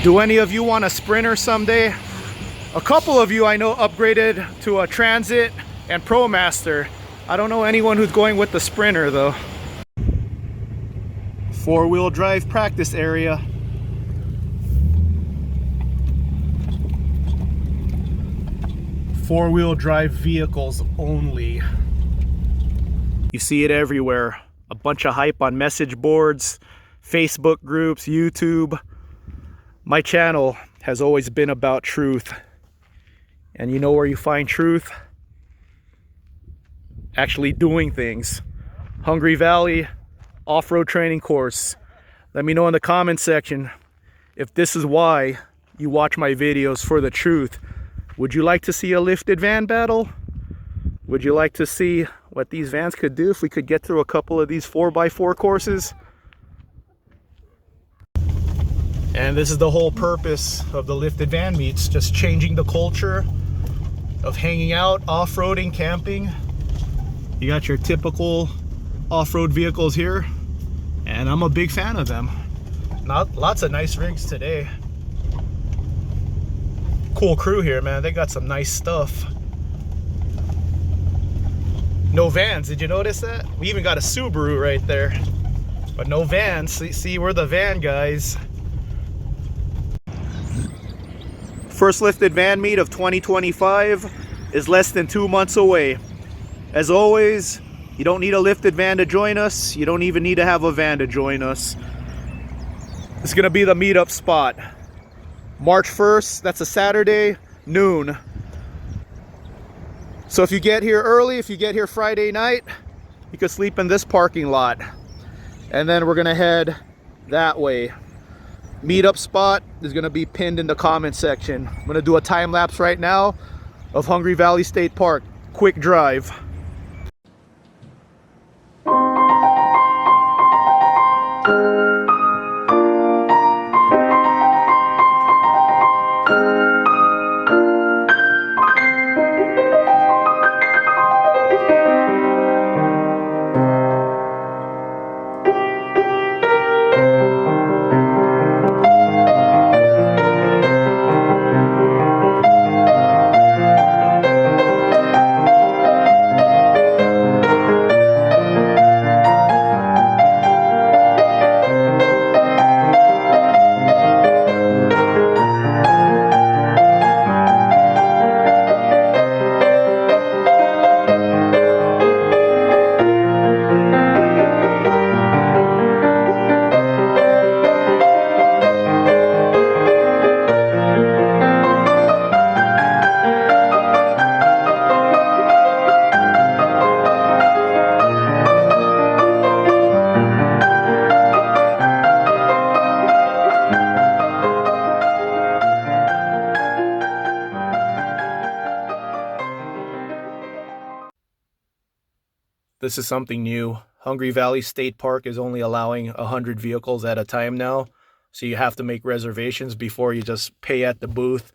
Do any of you want a Sprinter someday? A couple of you I know upgraded to a Transit and ProMaster. I don't know anyone who's going with the Sprinter though. Four-wheel drive practice area. Four-wheel drive vehicles only. You see it everywhere. A bunch of hype on message boards, Facebook groups, YouTube. My channel has always been about truth. And you know where you find truth? Actually doing things. Hungry Valley off-road training course. Let me know in the comment section if this is why you watch my videos, for the truth. Would you like to see a lifted van battle? Would you like to see what these vans could do if we could get through a couple of these 4x4 courses? And this is the whole purpose of the lifted van meets, just changing the culture of hanging out, off-roading, camping. You got your typical off-road vehicles here, and I'm a big fan of them. Lots of nice rigs today. Cool crew here, man. They got some nice stuff. No vans, did you notice that? We even got a Subaru right there, but no vans. See, we're the van guys. First lifted van meet of 2025 is less than 2 months away. As always, you don't need a lifted van to join us. You don't even need to have a van to join us. It's gonna be the meetup spot. March 1st, that's a Saturday, noon. So if you get here early, if you get here Friday night, you could sleep in this parking lot. And then we're gonna head that way. Meetup spot is gonna be pinned in the comment section. I'm gonna do a time lapse right now of Hungry Valley State Park. Quick drive. This is something new. Hungry Valley State Park is only allowing 100 vehicles at a time now. So you have to make reservations before you just pay at the booth.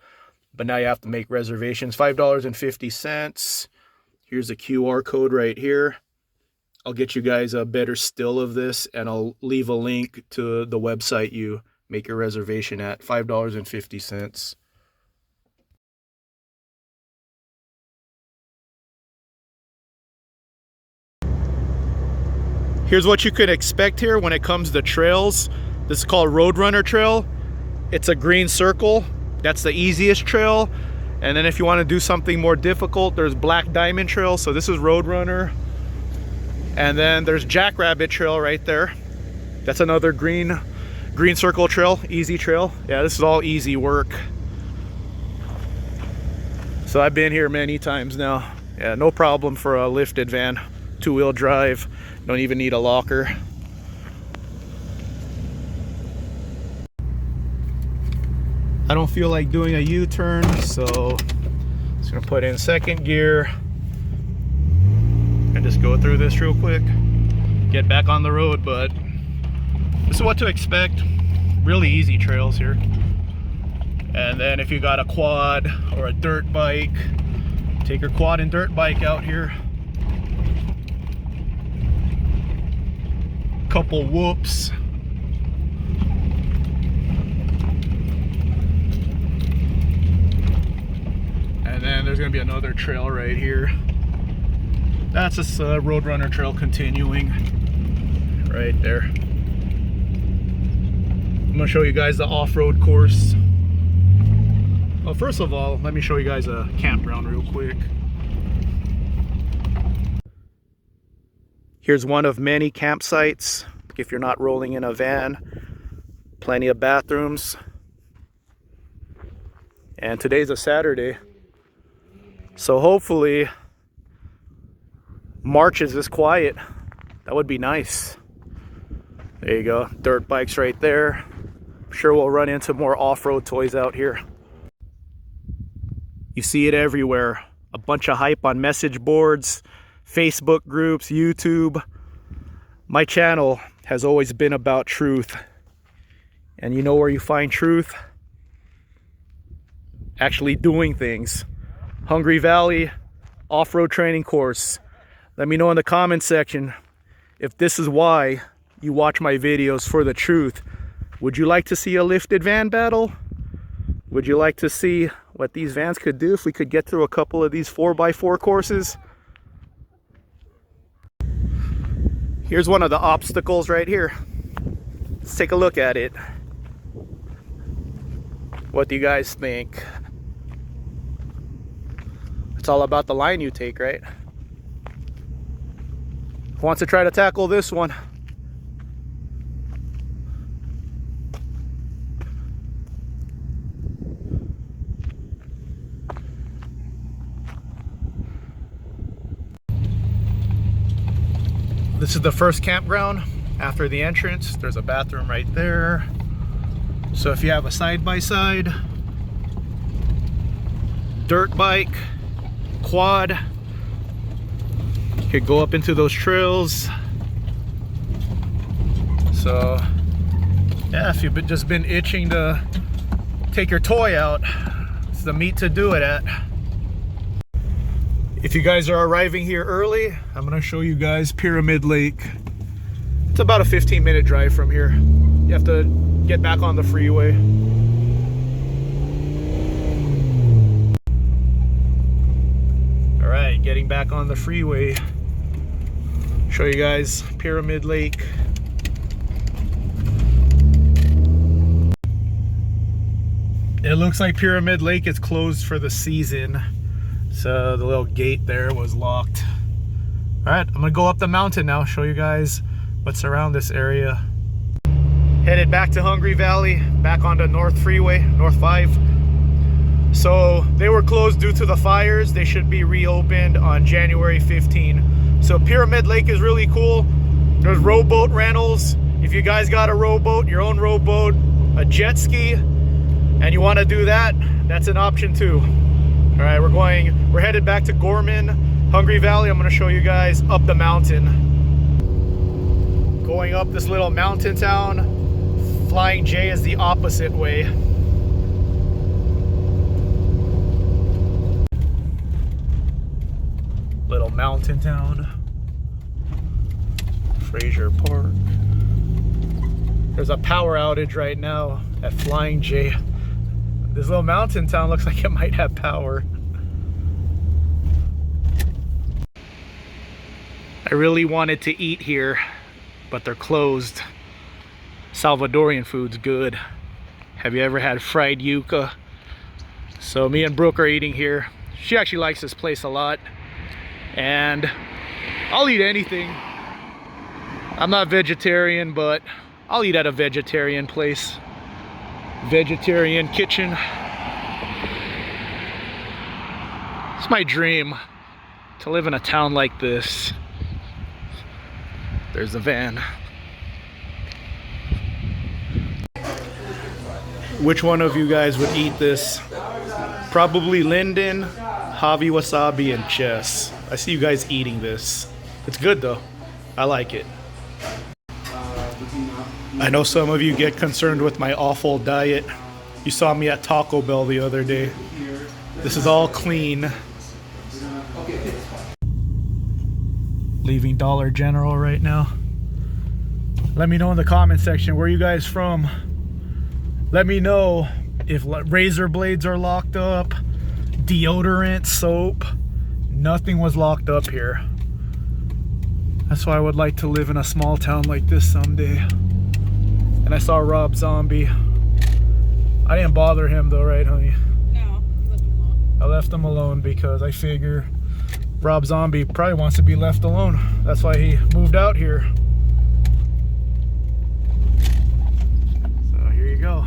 But now you have to make reservations. $5.50. Here's a QR code right here. I'll get you guys a better still of this, and I'll leave a link to the website you make your reservation at. $5.50. Here's what you could expect here when it comes to trails. This is called Roadrunner Trail. It's a green circle. That's the easiest trail. And then if you want to do something more difficult, there's Black Diamond Trail. So this is Roadrunner. And then there's Jackrabbit Trail right there. That's another green circle trail, easy trail. Yeah, this is all easy work. So I've been here many times now. Yeah, no problem for a lifted van. Two-wheel drive. Don't even need a locker. I don't feel like doing a U-turn, so I'm just gonna put in second gear and just go through this real quick, get back on the road. But this is what to expect. Really easy trails here. And then if you got a quad or a dirt bike, take your quad and dirt bike out here. Couple whoops. gonna be another trail right here. That's this Roadrunner trail continuing right there. I'm gonna show you guys the off-road course. Well, first of all, let me show you guys a campground real quick. Here's one of many campsites. If you're not rolling in a van, plenty of bathrooms. And today's a Saturday, so hopefully March is this quiet. That would be nice. There you go, dirt bikes right there. I'm sure we'll run into more off-road toys out here. You see it everywhere. A bunch of hype on message boards, Facebook groups, YouTube. My channel has always been about truth. And you know where you find truth? Actually doing things. Hungry Valley off-road training course. Let me know in the comment section if this is why you watch my videos, for the truth. Would you like to see a lifted van battle? Would you like to see what these vans could do if we could get through a couple of these 4x4 courses? Here's one of the obstacles right here. Let's take a look at it. What do you guys think? It's all about the line you take, right? Who wants to try to tackle this one? This is the first campground after the entrance. There's a bathroom right there. So if you have a side-by-side, dirt bike, quad, you could go up into those trails. So yeah, if you've just been itching to take your toy out, it's the meet to do it at. If you guys are arriving here early, I'm gonna show you guys Pyramid Lake. It's about a 15-minute drive from here. You have to get back on the freeway. All right, getting back on the freeway. Show you guys Pyramid Lake. It looks like Pyramid Lake is closed for the season. So the little gate there was locked. All right, I'm gonna go up the mountain now, show you guys what's around this area. Headed back to Hungry Valley, back onto North Freeway, North 5. So they were closed due to the fires. They should be reopened on January 15. So Pyramid Lake is really cool. There's rowboat rentals. If you guys got a rowboat, your own rowboat, a jet ski, and you wanna do that, that's an option too. All right, we're headed back to Gorman, Hungry Valley. I'm gonna show you guys up the mountain. Going up this little mountain town, Flying J is the opposite way. Little mountain town. Frazier Park. There's a power outage right now at Flying J. This little mountain town looks like it might have power. I really wanted to eat here, but they're closed. Salvadorian food's good. Have you ever had fried yuca? So me and Brooke are eating here. She actually likes this place a lot. And I'll eat anything. I'm not vegetarian, but I'll eat at a vegetarian place. Vegetarian kitchen. It's my dream to live in a town like this. There's the van. Which one of you guys would eat this? Probably Lyndon, Javi Wasabi, and Chess. I see you guys eating this. It's good though. I like it. I know some of you get concerned with my awful diet. You saw me at Taco Bell the other day. This is all clean. Leaving Dollar General right now. Let me know in the comment section, where you guys from? Let me know if razor blades are locked up, deodorant, soap. Nothing was locked up here. That's why I would like to live in a small town like this someday. And I saw Rob Zombie. I didn't bother him though, right, honey? No, you left him alone. I left him alone because I figure Rob Zombie probably wants to be left alone. That's why he moved out here. So here you go.